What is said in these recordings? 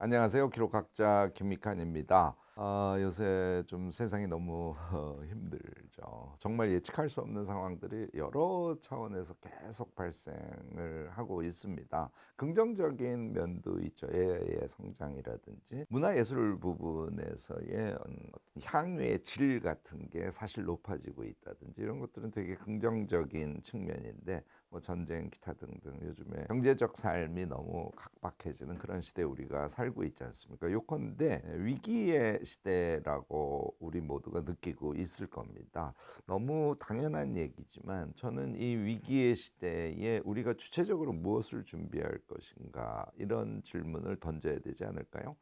안녕하세요. 기록학자 김미칸입니다. 요새 좀 세상이 너무 힘들죠. 정말 예측할 수 없는 상황들이 여러 차원에서 계속 발생을 하고 있습니다. 긍정적인 면도 있죠. AI의 성장이라든지 문화예술 부분에서의 어떤 향유의 질 같은 게 사실 높아지고 있다든지 이런 것들은 되게 긍정적인 측면인데 뭐 전쟁 기타 등등 요즘에 경제적 삶이 너무 각박해지는 그런 시대에 우리가 살고 있지 않습니까? 요컨대 위기의 시대라고 우리 모두가 느끼고 있을 겁니다. 너무 당연한 얘기지만 저는 이 위기의 시대에 우리가 주체적으로 무엇을 준비할 것인가 이런 질문을 던져야 되지 않을까요?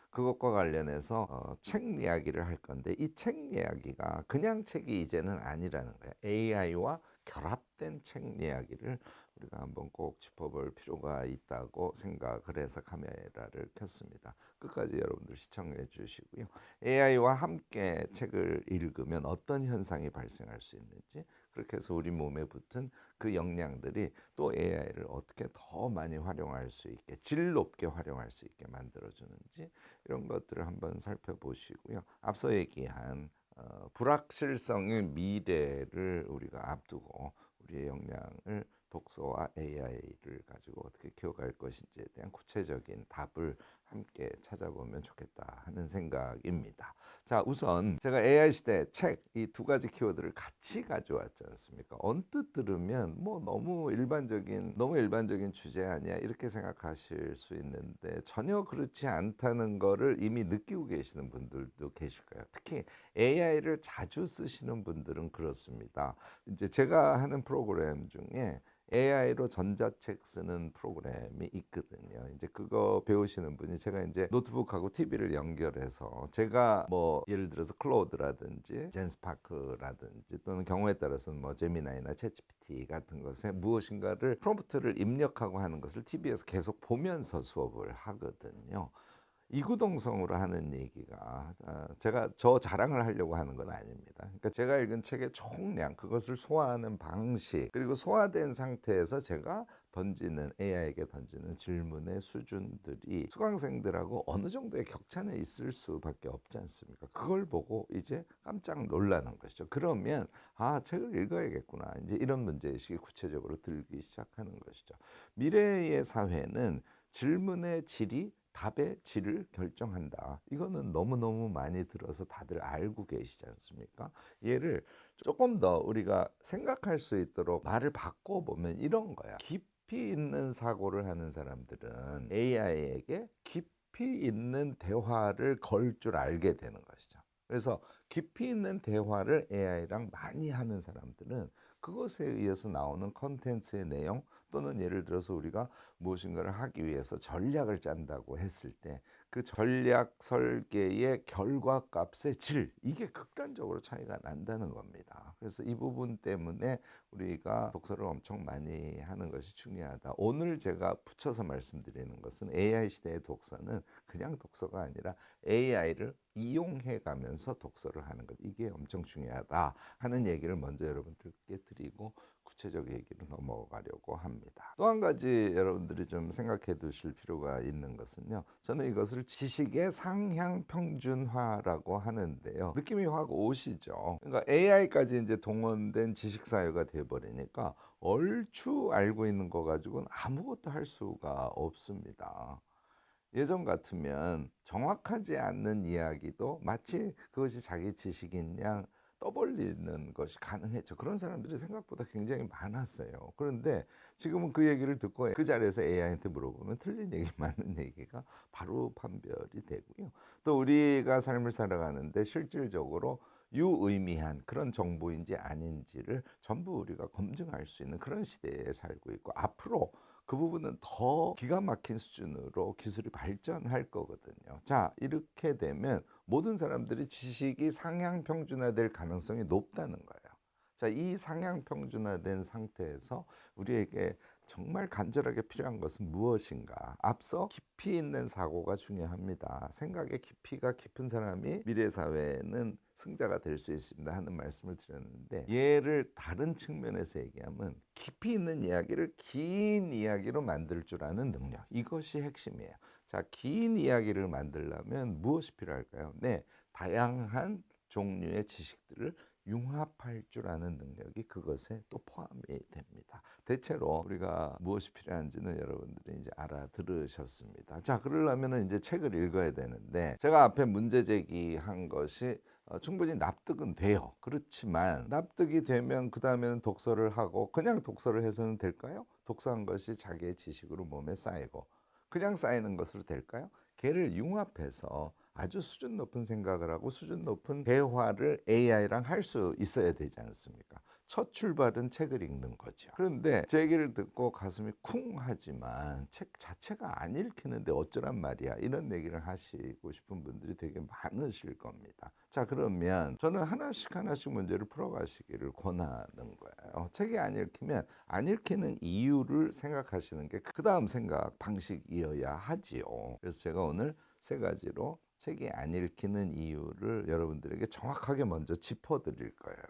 그것과 관련해서 책 이야기를 할 건데 이 책 이야기가 그냥 책이 이제는 아니라는 거예요. AI와 결합된 책 이야기를 우리가 한번 꼭 짚어볼 필요가 있다고 생각을 해서 카메라를 켰습니다. 끝까지 여러분들 시청해 주시고요. AI와 함께 책을 읽으면 어떤 현상이 발생할 수 있는지, 그렇게 해서 우리 몸에 붙은 그 역량들이 또 AI를 어떻게 더 많이 활용할 수 있게, 질 높게 활용할 수 있게 만들어주는지 이런 것들을 한번 살펴보시고요. 앞서 얘기한 불확실성의 미래를 우리가 앞두고 우리의 역량을 독서와 AI를 가지고 어떻게 키워갈 것인지에 대한 구체적인 답을 함께 찾아보면 좋겠다 하는 생각입니다. 자, 우선 제가 AI 시대 책 이 두 가지 키워드를 같이 가져왔지 않습니까? 언뜻 들으면 뭐 너무 일반적인 주제 아니야 이렇게 생각하실 수 있는데 전혀 그렇지 않다는 거를 이미 느끼고 계시는 분들도 계실 거예요. 특히 AI를 자주 쓰시는 분들은 그렇습니다. 이제 제가 하는 프로그램 중에 AI로 전자책 쓰는 프로그램이 있거든요. 이제 그거 배우시는 분이 제가 이제 노트북하고 TV를 연결해서 제가 뭐 예를 들어서 클로드라든지 젠스파크라든지 또는 경우에 따라서는 뭐 제미나이나 챗GPT 같은 것에 무엇인가를 프롬프트를 입력하고 하는 것을 TV에서 계속 보면서 수업을 하거든요. 이구동성으로 하는 얘기가 제가 저 자랑을 하려고 하는 건 아닙니다. 그러니까 제가 읽은 책의 총량, 그것을 소화하는 방식, 그리고 소화된 상태에서 제가 던지는 AI에게 던지는 질문의 수준들이 수강생들하고 어느 정도의 격차는 있을 수밖에 없지 않습니까? 그걸 보고 이제 깜짝 놀라는 것이죠. 그러면 책을 읽어야겠구나. 이제 이런 문제의식이 구체적으로 들기 시작하는 것이죠. 미래의 사회는 질문의 질이 답의 질을 결정한다. 이거는 너무너무 많이 들어서 다들 알고 계시지 않습니까? 얘를 조금 더 우리가 생각할 수 있도록 말을 바꿔보면 이런 거야. 깊이 있는 사고를 하는 사람들은 AI에게 깊이 있는 대화를 걸 줄 알게 되는 것이죠. 그래서 깊이 있는 대화를 AI랑 많이 하는 사람들은 그것에 의해서 나오는 컨텐츠의 내용 또는 예를 들어서 우리가 무엇인가를 하기 위해서 전략을 짠다고 했을 때 그 전략 설계의 결과값의 질 이게 극단적으로 차이가 난다는 겁니다. 그래서 이 부분 때문에 우리가 독서를 엄청 많이 하는 것이 중요하다. 오늘 제가 붙여서 말씀드리는 것은 AI 시대의 독서는 그냥 독서가 아니라 AI를 이용해 가면서 독서를 하는 것 이게 엄청 중요하다 하는 얘기를 먼저 여러분들께 드리고 구체적 얘기로 넘어가려고 합니다. 또 한 가지 여러분들이 좀 생각해 두실 필요가 있는 것은요. 저는 이것을 지식의 상향 평준화라고 하는데요. 느낌이 확 오시죠. 그러니까 AI까지 이제 동원된 지식 사회가 돼 버리니까 얼추 알고 있는 거 가지고는 아무것도 할 수가 없습니다. 예전 같으면 정확하지 않는 이야기도 마치 그것이 자기 지식인 양 떠벌리는 것이 가능했죠. 그런 사람들이 생각보다 굉장히 많았어요. 그런데 지금은 그 얘기를 듣고 그 자리에서 AI한테 물어보면 틀린 얘기, 맞는 얘기가 바로 판별이 되고요. 또 우리가 삶을 살아가는데 실질적으로 유의미한 그런 정보인지 아닌지를 전부 우리가 검증할 수 있는 그런 시대에 살고 있고 앞으로 그 부분은 더 기가 막힌 수준으로 기술이 발전할 거거든요. 자, 이렇게 되면 모든 사람들이 지식이 상향 평준화될 가능성이 높다는 거예요. 자, 이 상향 평준화된 상태에서 우리에게 정말 간절하게 필요한 것은 무엇인가? 앞서 깊이 있는 사고가 중요합니다. 생각의 깊이가 깊은 사람이 미래 사회에는 승자가 될 수 있습니다 하는 말씀을 드렸는데 얘를 다른 측면에서 얘기하면 깊이 있는 이야기를 긴 이야기로 만들 줄 아는 능력 이것이 핵심이에요. 자, 긴 이야기를 만들려면 무엇이 필요할까요? 네, 다양한 종류의 지식들을 융합할 줄 아는 능력이 그것에 또 포함이 됩니다. 대체로 우리가 무엇이 필요한지는 여러분들이 이제 알아들으셨습니다. 자, 그러려면 이제 책을 읽어야 되는데 제가 앞에 문제 제기한 것이 충분히 납득은 돼요. 그렇지만 납득이 되면 그 다음에는 독서를 하고 그냥 독서를 해서는 될까요? 독서한 것이 자기의 지식으로 몸에 쌓이고 그냥 쌓이는 것으로 될까요? 걔를 융합해서 아주 수준 높은 생각을 하고 수준 높은 대화를 AI랑 할 수 있어야 되지 않습니까? 첫 출발은 책을 읽는 거죠. 그런데 제 얘기를 듣고 가슴이 쿵 하지만 책 자체가 안 읽히는데 어쩌란 말이야, 이런 얘기를 하시고 싶은 분들이 되게 많으실 겁니다. 자, 그러면 저는 하나씩 하나씩 문제를 풀어가시기를 권하는 거예요. 책이 안 읽히면 안 읽히는 이유를 생각하시는 게 그 다음 생각 방식이어야 하지요. 그래서 제가 오늘 세 가지로 책이 안 읽히는 이유를 여러분들에게 정확하게 먼저 짚어드릴 거예요.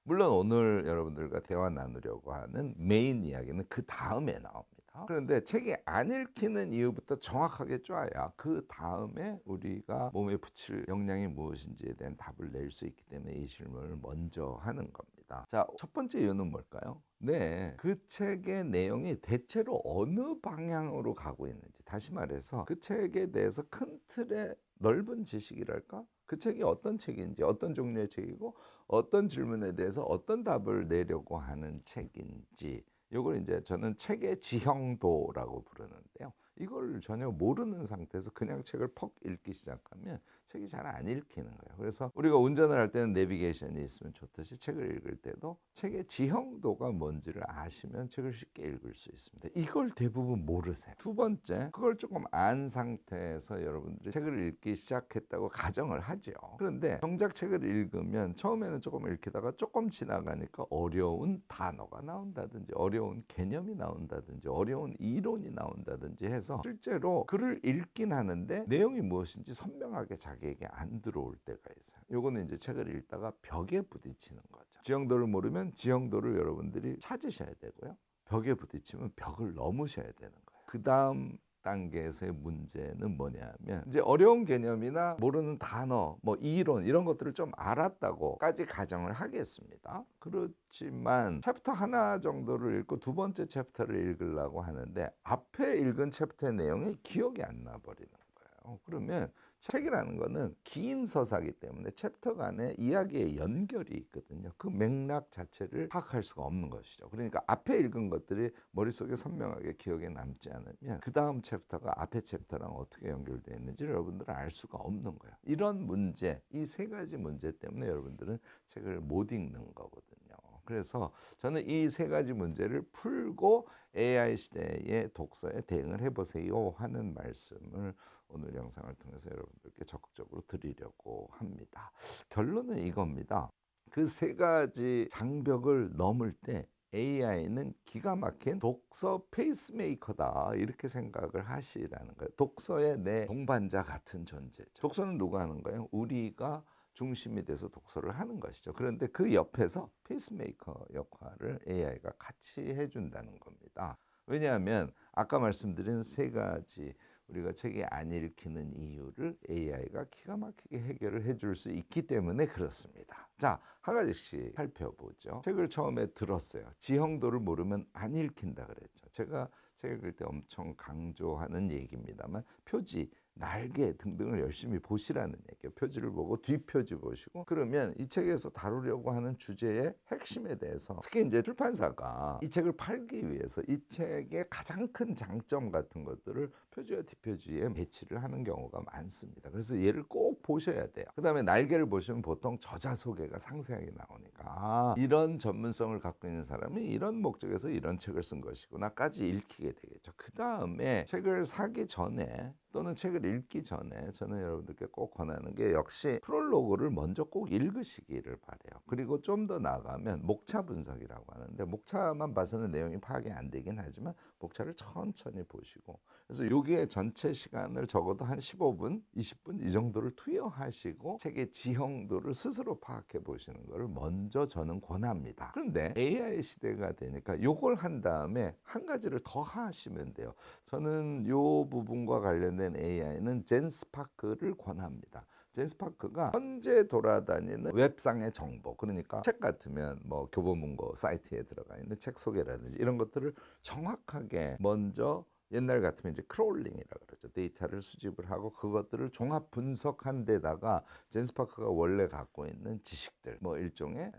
물론 오늘 여러분들과 대화 나누려고 하는 메인 이야기는 그 다음에 나옵니다. 그런데 책이 안 읽히는 이유부터 정확하게 쪼아야 그 다음에 우리가 몸에 붙일 영양이 무엇인지에 대한 답을 낼 수 있기 때문에 이 질문을 먼저 하는 겁니다. 자, 첫 번째 이유는 뭘까요? 네, 그 책의 내용이 대체로 어느 방향으로 가고 있는지, 다시 말해서 그 책에 대해서 큰 틀의 넓은 지식이랄까? 그 책이 어떤 책인지, 어떤 종류의 책이고 어떤 질문에 대해서 어떤 답을 내려고 하는 책인지, 이걸 이제 저는 책의 지형도라고 부르는데요. 이걸 전혀 모르는 상태에서 그냥 책을 퍽 읽기 시작하면 책이 잘 안 읽히는 거예요. 그래서 우리가 운전을 할 때는 내비게이션이 있으면 좋듯이 책을 읽을 때도 책의 지형도가 뭔지를 아시면 책을 쉽게 읽을 수 있습니다. 이걸 대부분 모르세요. 두 번째, 그걸 조금 안 상태에서 여러분들이 책을 읽기 시작했다고 가정을 하죠. 그런데 정작 책을 읽으면 처음에는 조금 읽히다가 조금 지나가니까 어려운 단어가 나온다든지 어려운 개념이 나온다든지 어려운 이론이 나온다든지 해서 실제로 글을 읽긴 하는데 내용이 무엇인지 선명하게 자기에게 안 들어올 때가 있어요. 요거는 이제 책을 읽다가 벽에 부딪히는 거죠. 지형도를 모르면 지형도를 여러분들이 찾으셔야 되고요. 벽에 부딪히면 벽을 넘으셔야 되는 거예요. 그 다음 단계에서의 문제는 뭐냐면 이제 어려운 개념이나 모르는 단어, 뭐 이론 이런 것들을 좀 알았다고까지 가정을 하겠습니다. 그렇지만 챕터 하나 정도를 읽고 두 번째 챕터를 읽으려고 하는데 앞에 읽은 챕터의 내용이 기억이 안 나버리는 거예요. 그러면 책이라는 거는 긴 서사기 때문에 챕터 간에 이야기의 연결이 있거든요. 그 맥락 자체를 파악할 수가 없는 것이죠. 그러니까 앞에 읽은 것들이 머릿속에 선명하게 기억에 남지 않으면 그 다음 챕터가 앞에 챕터랑 어떻게 연결되어 있는지를 여러분들은 알 수가 없는 거예요. 이런 문제, 이 세 가지 문제 때문에 여러분들은 책을 못 읽는 거거든요. 그래서 저는 이 세 가지 문제를 풀고 AI 시대의 독서에 대응을 해보세요 하는 말씀을 오늘 영상을 통해서 여러분들께 적극적으로 드리려고 합니다. 결론은 이겁니다. 그 세 가지 장벽을 넘을 때 AI는 기가 막힌 독서 페이스메이커다, 이렇게 생각을 하시라는 거예요. 독서의 내 동반자 같은 존재죠. 독서는 누가 하는 거예요? 우리가 중심이 돼서 독서를 하는 것이죠. 그런데 그 옆에서 페이스메이커 역할을 AI가 같이 해준다는 겁니다. 왜냐하면 아까 말씀드린 세 가지 우리가 책이 안 읽히는 이유를 AI가 기가 막히게 해결을 해줄 수 있기 때문에 그렇습니다. 자, 한 가지씩 살펴보죠. 책을 처음에 들었어요. 지형도를 모르면 안 읽힌다 그랬죠. 제가 책 읽을 때 엄청 강조하는 얘기입니다만 표지, 날개 등등을 열심히 보시라는 얘기예요. 표지를 보고 뒷표지 보시고, 그러면 이 책에서 다루려고 하는 주제의 핵심에 대해서, 특히 이제 출판사가 이 책을 팔기 위해서 이 책의 가장 큰 장점 같은 것들을 표지와 뒷표지에 배치를 하는 경우가 많습니다. 그래서 얘를 꼭 보셔야 돼요. 그 다음에 날개를 보시면 보통 저자 소개가 상세하게 나오니까 이런 전문성을 갖고 있는 사람이 이런 목적에서 이런 책을 쓴 것이구나까지 읽히게 되겠죠. 그 다음에 책을 사기 전에 또는 책을 읽기 전에 저는 여러분들께 꼭 권하는 게 역시 프롤로그를 먼저 꼭 읽으시기를 바라요. 그리고 좀 더 나아가면 목차 분석이라고 하는데 목차만 봐서는 내용이 파악이 안 되긴 하지만 목차를 천천히 보시고 그래서 여기에 전체 시간을 적어도 한 15분, 20분 이 정도를 투여하시고 책의 지형도를 스스로 파악해 보시는 것을 먼저 저는 권합니다. 그런데 AI 시대가 되니까 요걸 한 다음에 한 가지를 더 하시면 돼요. 저는 요 부분과 관련된 AI는 젠스파크를 권합니다. 젠스파크가 현재 돌아다니는 웹상의 정보, 그러니까 책 같으면 뭐 교보문고 사이트에 들어가 있는 책 소개라든지 이런 것들을 정확하게 먼저, 옛날 같으면 이제 크롤링이라 그러죠. 데이터를 수집을 하고 그것들을 종합 분석한 데다가 젠스파크가 원래 갖고 있는 지식들, 뭐 일종의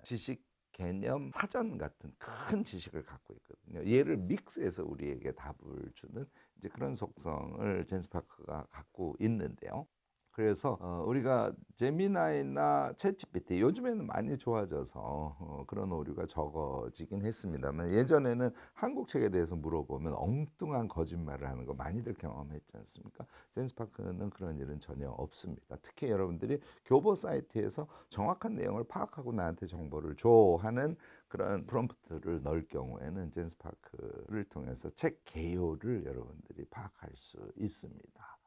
지식 개념 사전 같은 큰 지식을 갖고 있거든요. 얘를 믹스해서 우리에게 답을 주는 이제 그런 속성을 젠스파크가 갖고 있는데요. 그래서 우리가 제미나이나 챗GPT 요즘에는 많이 좋아져서 그런 오류가 적어지긴 했습니다만 예전에는 한국 책에 대해서 물어보면 엉뚱한 거짓말을 하는 거 많이들 경험했지 않습니까? 젠스파크는 그런 일은 전혀 없습니다. 특히 여러분들이 교보 사이트에서 정확한 내용을 파악하고 나한테 정보를 줘 하는 그런 프롬프트를 넣을 경우에는 젠스파크를 통해서 책 개요를 여러분들이 파악할 수 있습니다.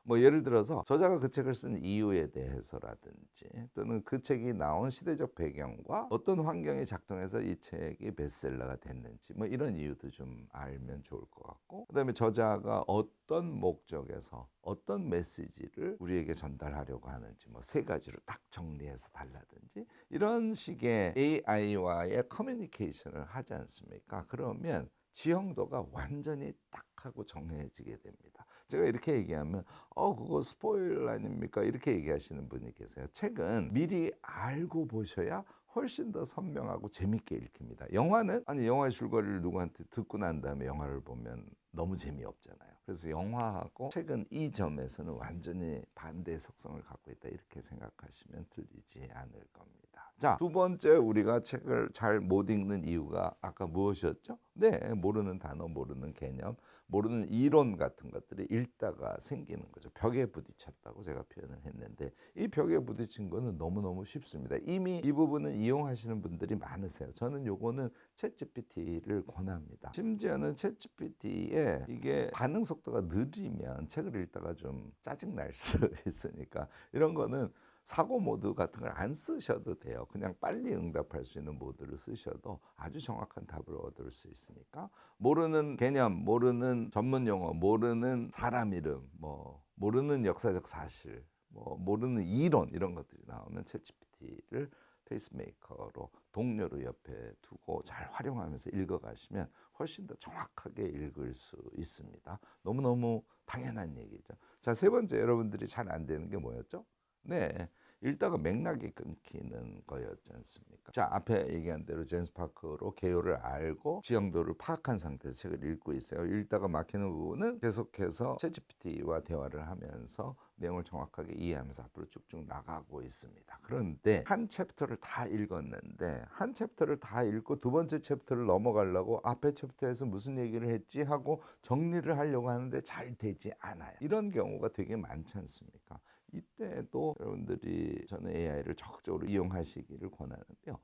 뭐 예를 들어서 저자가 그 책을 쓴 이유에 대해서라든지 또는 그 책이 나온 시대적 배경과 어떤 환경이 작동해서 이 책이 베스트셀러가 됐는지 뭐 이런 이유도 좀 알면 좋을 것 같고, 그다음에 저자가 어떤 목적에서 어떤 메시지를 우리에게 전달하려고 하는지 뭐 세 가지로 딱 정리해서 달라든지 이런 식의 AI와의 커뮤니케이션을 하지 않습니까? 그러면 지형도가 완전히 딱 하고 정해지게 됩니다. 제가 이렇게 얘기하면 그거 스포일 아닙니까? 이렇게 얘기하시는 분이 계세요. 책은 미리 알고 보셔야 훨씬 더 선명하고 재밌게 읽힙니다. 영화는 아니 영화의 줄거리를 누구한테 듣고 난 다음에 영화를 보면 너무 재미없잖아요. 그래서 영화하고 책은 이 점에서는 완전히 반대의 속성을 갖고 있다 이렇게 생각하시면 틀리지 않을 겁니다. 자, 두 번째 우리가 책을 잘 못 읽는 이유가 아까 무엇이었죠? 네, 모르는 단어, 모르는 개념, 모르는 이론 같은 것들이 읽다가 생기는 거죠. 벽에 부딪혔다고 제가 표현을 했는데 이 벽에 부딪힌 거는 너무너무 쉽습니다. 이미 이 부분은 이용하시는 분들이 많으세요. 저는 요거는 챗GPT를 권합니다. 심지어는 챗GPT에 이게 반응 속도가 느리면 책을 읽다가 좀 짜증 날 수 있으니까 이런 거는 사고 모드 같은 걸 안 쓰셔도 돼요. 그냥 빨리 응답할 수 있는 모드를 쓰셔도 아주 정확한 답을 얻을 수 있으니까 모르는 개념, 모르는 전문 용어, 모르는 사람 이름, 뭐 모르는 역사적 사실, 뭐 모르는 이론 이런 것들이 나오면 챗GPT를 페이스메이커로 동료로 옆에 두고 잘 활용하면서 읽어가시면 훨씬 더 정확하게 읽을 수 있습니다. 너무너무 당연한 얘기죠. 자, 세 번째 여러분들이 잘 안 되는 게 뭐였죠? 네, 읽다가 맥락이 끊기는 거였지 않습니까? 자, 앞에 얘기한 대로 젠스파크로 개요를 알고 지형도를 파악한 상태에서 책을 읽고 있어요. 읽다가 막히는 부분은 계속해서 챗GPT와 대화를 하면서 내용을 정확하게 이해하면서 앞으로 쭉쭉 나가고 있습니다. 그런데 한 챕터를 다 읽었는데 한 챕터를 다 읽고 두 번째 챕터를 넘어가려고 앞에 챕터에서 무슨 얘기를 했지 하고 정리를 하려고 하는데 잘 되지 않아요. 이런 경우가 되게 많지 않습니까? 이때도 여러분들이 저는 AI를 적극적으로 이용하시기를 권하는데요.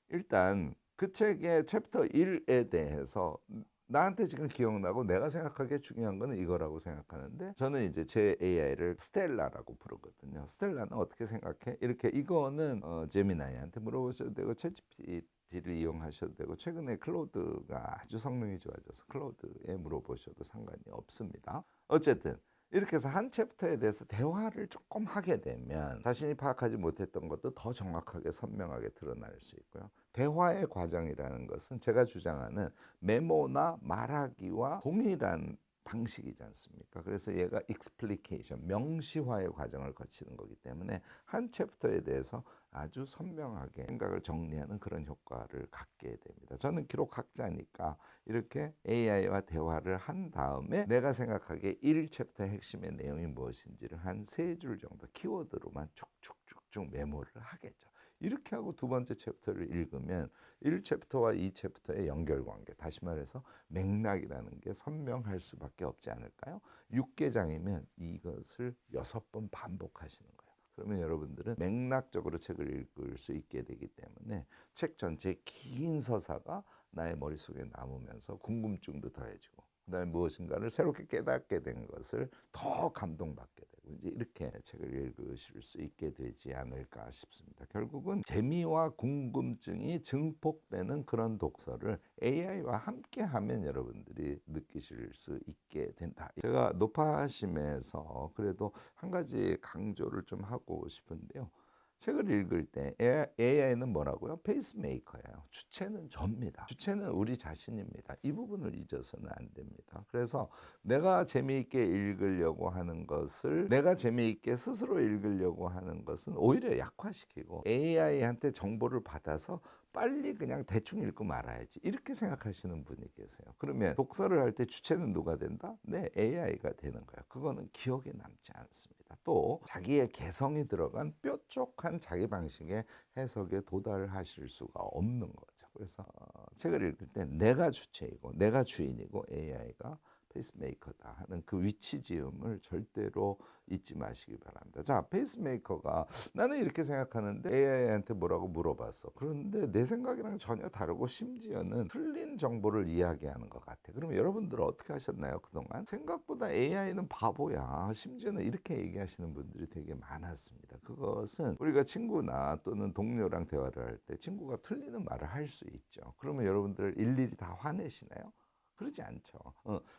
일단 그 책의 챕터 1에 대해서 나한테 지금 기억나고 내가 생각하기에 중요한 거는 이거라고 생각하는데 저는 이제 제 AI를 스텔라라고 부르거든요. 스텔라는 어떻게 생각해? 이렇게 이거는 제미나이한테 물어보셔도 되고 챗GPT를 이용하셔도 되고 최근에 클로드가 아주 성능이 좋아져서 클로드에 물어보셔도 상관이 없습니다. 어쨌든 이렇게 해서 한 챕터에 대해서 대화를 조금 하게 되면 자신이 파악하지 못했던 것도 더 정확하게 선명하게 드러날 수 있고요. 대화의 과정이라는 것은 제가 주장하는 메모나 말하기와 동일한 방식이지 않습니까? 그래서 얘가 explication, 명시화의 과정을 거치는 거기 때문에 한 챕터에 대해서 아주 선명하게 생각을 정리하는 그런 효과를 갖게 됩니다. 저는 기록학자니까 이렇게 AI와 대화를 한 다음에 내가 생각하기에 1챕터의 핵심의 내용이 무엇인지를 한 3줄 정도 키워드로만 쭉쭉쭉쭉 메모를 하겠죠. 이렇게 하고 두 번째 챕터를 읽으면 1챕터와 2챕터의 연결관계, 다시 말해서 맥락이라는 게 선명할 수밖에 없지 않을까요? 6개장이면 이것을 6번 반복하시는 거예요. 그러면 여러분들은 맥락적으로 책을 읽을 수 있게 되기 때문에 책 전체의 긴 서사가 나의 머릿속에 남으면서 궁금증도 더해지고 그다음에 무엇인가를 새롭게 깨닫게 된 것을 더 감동받게 되고 이제 이렇게 책을 읽으실 수 있게 되지 않을까 싶습니다. 결국은 재미와 궁금증이 증폭되는 그런 독서를 AI와 함께 하면 여러분들이 느끼실 수 있게 된다. 제가 노파심에서 그래도 한 가지 강조를 좀 하고 싶은데요. 책을 읽을 때 AI는 뭐라고요? 페이스메이커예요. 주체는 접니다. 주체는 우리 자신입니다. 이 부분을 잊어서는 안 됩니다. 그래서 내가 재미있게 읽으려고 하는 것을 내가 재미있게 스스로 읽으려고 하는 것은 오히려 약화시키고 AI한테 정보를 받아서 빨리 그냥 대충 읽고 말아야지 이렇게 생각하시는 분이 계세요. 그러면 독서를 할 때 주체는 누가 된다? 네, AI가 되는 거예요. 그거는 기억에 남지 않습니다. 또 자기의 개성이 들어간 뾰족한 자기 방식의 해석에 도달하실 수가 없는 거죠. 그래서 책을 읽을 때 내가 주체이고 내가 주인이고 AI가 페이스메이커다 하는 그 위치 지음을 절대로 잊지 마시기 바랍니다. 자, 페이스메이커가 나는 이렇게 생각하는데 AI한테 뭐라고 물어봤어. 그런데 내 생각이랑 전혀 다르고 심지어는 틀린 정보를 이야기하는 것 같아. 그러면 여러분들은 어떻게 하셨나요? 그동안 생각보다 AI는 바보야. 심지어는 이렇게 얘기하시는 분들이 되게 많았습니다. 그것은 우리가 친구나 또는 동료랑 대화를 할 때 친구가 틀리는 말을 할 수 있죠. 그러면 여러분들 일일이 다 화내시나요? 그러지 않죠.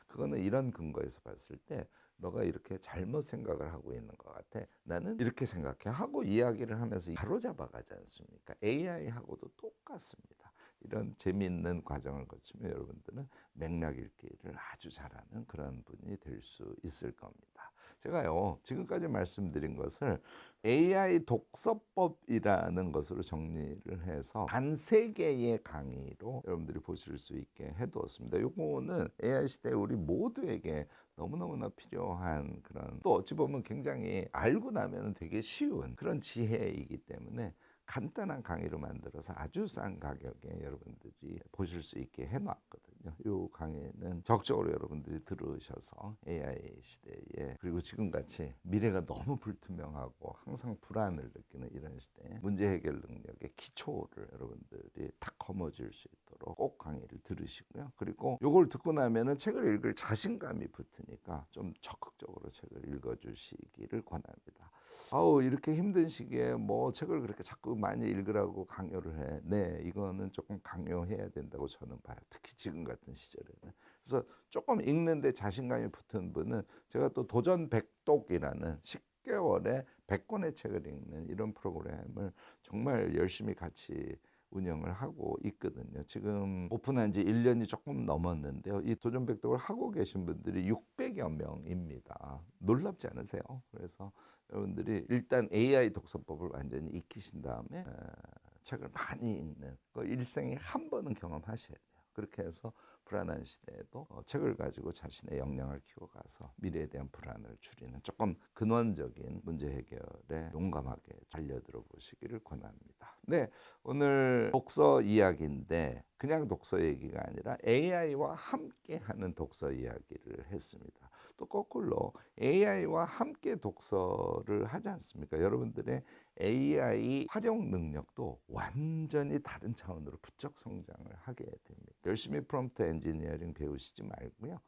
그거는 이런 근거에서 봤을 때 너가 이렇게 잘못 생각을 하고 있는 것 같아. 나는 이렇게 생각해 하고 이야기를 하면서 바로잡아 가지 않습니까? AI하고도 똑같습니다. 이런 재미있는 과정을 거치면 여러분들은 맥락 읽기를 아주 잘하는 그런 분이 될 수 있을 겁니다. 제가요 지금까지 말씀드린 것을 AI 독서법이라는 것으로 정리를 해서 단 3개의 강의로 여러분들이 보실 수 있게 해두었습니다. 요거는 AI 시대 우리 모두에게 너무너무나 필요한 그런 또 어찌 보면 굉장히 알고 나면 되게 쉬운 그런 지혜이기 때문에 간단한 강의로 만들어서 아주 싼 가격에 여러분들이 보실 수 있게 해놨거든요. 이 강의는 적극적으로 여러분들이 들으셔서 AI 시대에 그리고 지금같이 미래가 너무 불투명하고 항상 불안을 느끼는 이런 시대에 문제 해결 능력의 기초를 여러분들이 탁 거머쥘 수 있도록 꼭 강의를 들으시고요. 그리고 이걸 듣고 나면은 책을 읽을 자신감이 붙으니까 좀 적극적으로 책을 읽어주시기를 권합니다. 아우 이렇게 힘든 시기에 뭐 책을 그렇게 자꾸 많이 읽으라고 강요를 해. 네, 이거는 조금 강요해야 된다고 저는 봐요. 특히 지금 같은 시절에는. 그래서 조금 읽는데 자신감이 붙은 분은 제가 또 도전 백독이라는 10개월에 100권의 책을 읽는 이런 프로그램을 정말 열심히 같이 운영을 하고 있거든요. 지금 오픈한 지 1년이 조금 넘었는데요. 이 도전 백독을 하고 계신 분들이 600여 명입니다. 놀랍지 않으세요? 그래서 여러분들이 일단 AI 독서법을 완전히 익히신 다음에 책을 많이 읽는 그 일생에 한 번은 경험하셔야 돼요. 그렇게 해서 불안한 시대에도 책을 가지고 자신의 역량을 키워가서 미래에 대한 불안을 줄이는 조금 근원적인 문제 해결에 용감하게 달려들어 보시기를 권합니다. 네, 오늘 독서 이야기인데 그냥 독서 얘기가 아니라 AI와 함께 하는 독서 이야기를 했습니다. 또 거꾸로 AI와 함께 독서를 하지 않습니까? 여러분들의 AI 활용 능력도 완전히 다른 차원으로 부쩍 성장을 하게 됩니다. 열심히 프롬프트 엔지니어링 배우시지 말고요.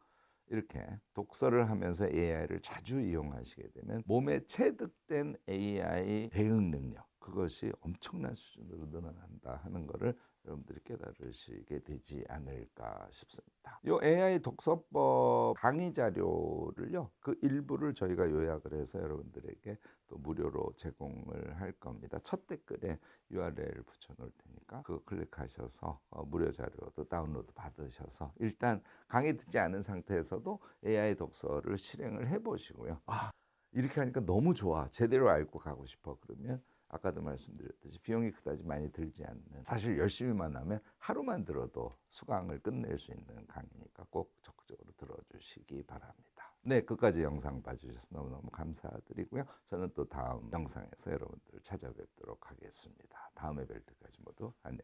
이렇게 독서를 하면서 AI를 자주 이용하시게 되면 몸에 체득된 AI 대응 능력 그것이 엄청난 수준으로 늘어난다 하는 것을 여러분들이 깨달으시게 되지 않을까 싶습니다. 이 AI 독서법 강의 자료를요, 그 일부를 저희가 요약을 해서 여러분들에게 또 무료로 제공을 할 겁니다. 첫 댓글에 URL 붙여놓을 테니까 그거 클릭하셔서 무료 자료도 다운로드 받으셔서 일단 강의 듣지 않은 상태에서도 AI 독서를 실행을 해보시고요. 아, 이렇게 하니까 너무 좋아. 제대로 알고 가고 싶어. 그러면 아까도 말씀드렸듯이 비용이 그다지 많이 들지 않는 사실 열심히만 하면 하루만 들어도 수강을 끝낼 수 있는 강의니까 꼭 적극적으로 들어주시기 바랍니다. 네, 끝까지 영상 봐주셔서 너무너무 감사드리고요. 저는 또 다음 영상에서 여러분들을 찾아뵙도록 하겠습니다. 다음에 뵐 때까지 모두 안녕.